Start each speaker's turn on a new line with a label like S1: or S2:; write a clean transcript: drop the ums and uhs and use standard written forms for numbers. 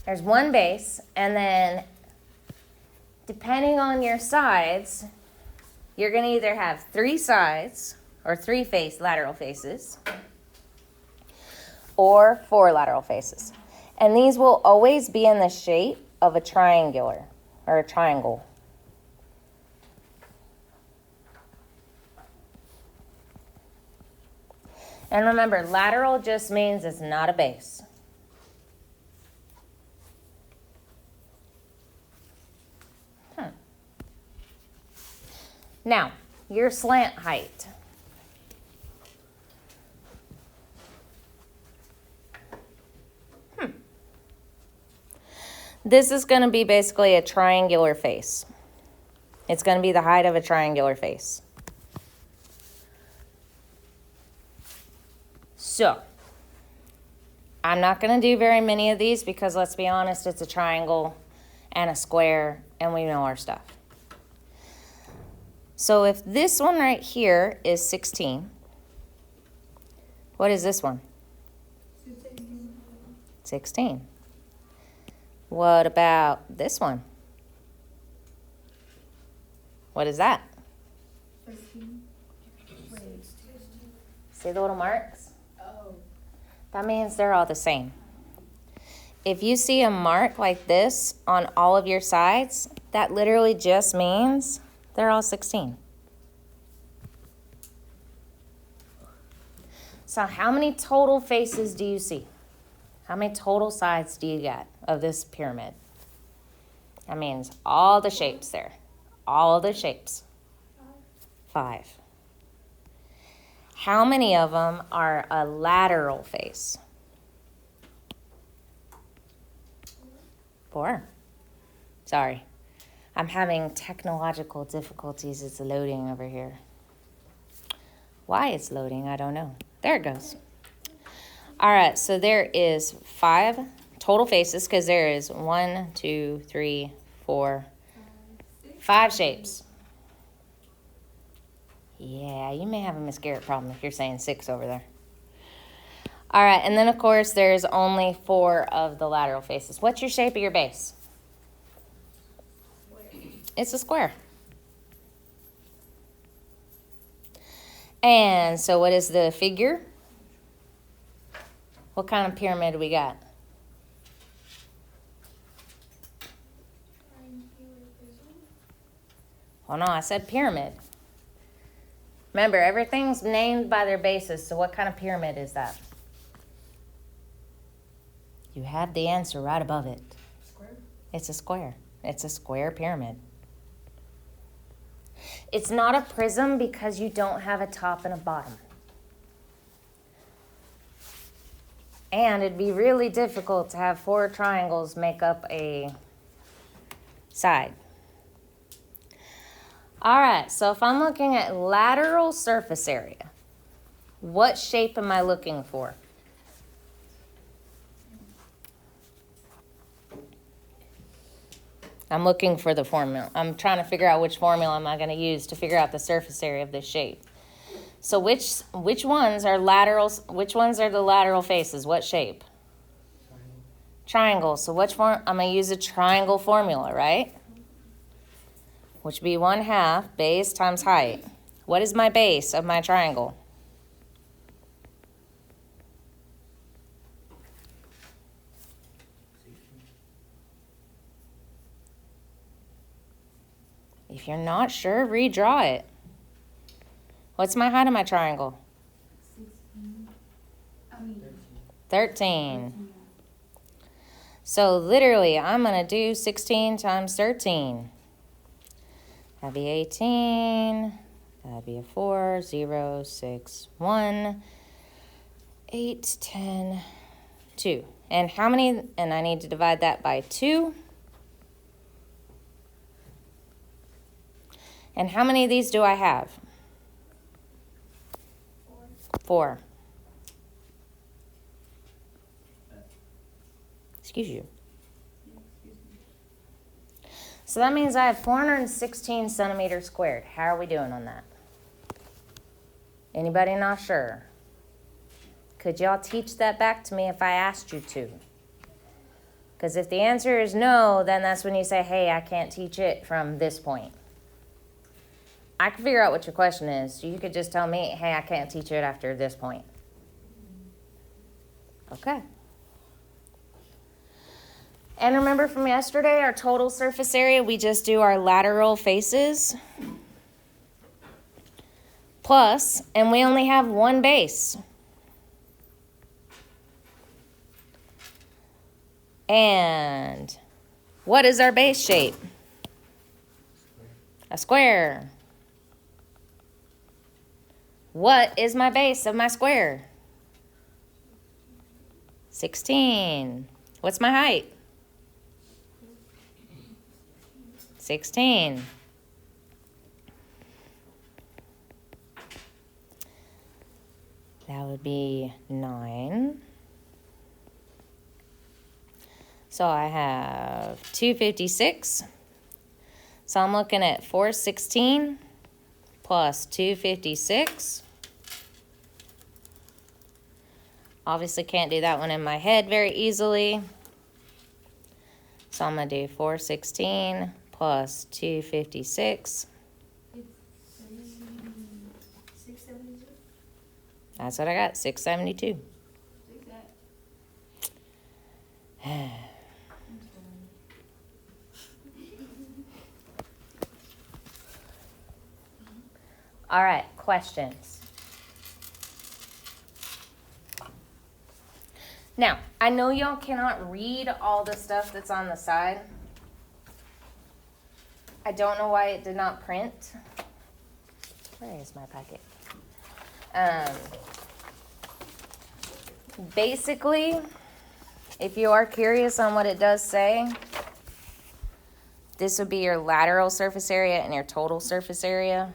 S1: There's one base, and then depending on your sides, you're going to either have 3 sides or 3 lateral faces or 4 lateral faces. And these will always be in the shape of a triangular or a triangle. And remember, lateral just means it's not a base. Now, your slant height. This is going to be basically a triangular face. It's going to be the height of a triangular face. So, I'm not going to do very many of these because, let's be honest, it's a triangle and a square, and we know our stuff. So if this one right here is 16, what is this one? 16. What about this one? What is that?
S2: 15.
S1: See the little marks?
S2: Oh.
S1: That means they're all the same. If you see a mark like this on all of your sides, that literally just means they're all 16. So how many total faces do you see? How many total sides do you get of this pyramid? That means all the shapes there. All the shapes. 5. How many of them are a lateral face? 4. Sorry. I'm having technological difficulties. It's loading over here. Why it's loading, I don't know. There it goes. All right, so there is 5 total faces because there is 1, 2, 3, 4, 5 shapes. Yeah, you may have a Miss Garrett problem if you're saying 6 over there. All right, and then, of course, there's only 4 of the lateral faces. What's your shape of your base? It's a square. And so what is the figure? What kind of pyramid do we got? Oh, no, I said pyramid. Remember, everything's named by their bases, so what kind of pyramid is that? You have the answer right above it.
S2: Square?
S1: It's a square. It's a square pyramid. It's not a prism because you don't have a top and a bottom. And it'd be really difficult to have 4 triangles make up a side. All right, so if I'm looking at lateral surface area, what shape am I looking for? I'm looking for the formula. I'm trying to figure out which formula am I going to use to figure out the surface area of this shape. So which ones are laterals? Which ones are the lateral faces? What shape? Triangle. So which form? I'm going to use a triangle formula, right? Which would be 1/2 base times height. What is my base of my triangle? If you're not sure, redraw it. What's my height of my triangle? 13. So literally, I'm going to do 16 times 13. That'd be 18. That'd be a 4, 0, 6, 1, 8, 10, 2. And how many? And I need to divide that by 2. And how many of these do I have? 4. Excuse you. So that means I have 416 centimeters squared. How are we doing on that? Anybody not sure? Could y'all teach that back to me if I asked you to? Because if the answer is no, then that's when you say, hey, I can't teach it from this point. I can figure out what your question is. So you could just tell me, hey, I can't teach it after this point. Okay. And remember from yesterday, our total surface area, we just do our lateral faces. Plus, and we only have one base. And what is our base shape? A square. What is my base of my square? 16. What's my height? 16. That would be 9. So I have 256. So I'm looking at 416 plus 256. Obviously can't do that one in my head very easily. So I'm going to do 416 plus 256.
S2: It's 672.
S1: That's what I got, 672.
S2: Take that. I'm
S1: All right, questions. Now, I know y'all cannot read all the stuff that's on the side. I don't know why it did not print. Where is my packet? Basically, if you are curious on what it does say, this would be your lateral surface area and your total surface area.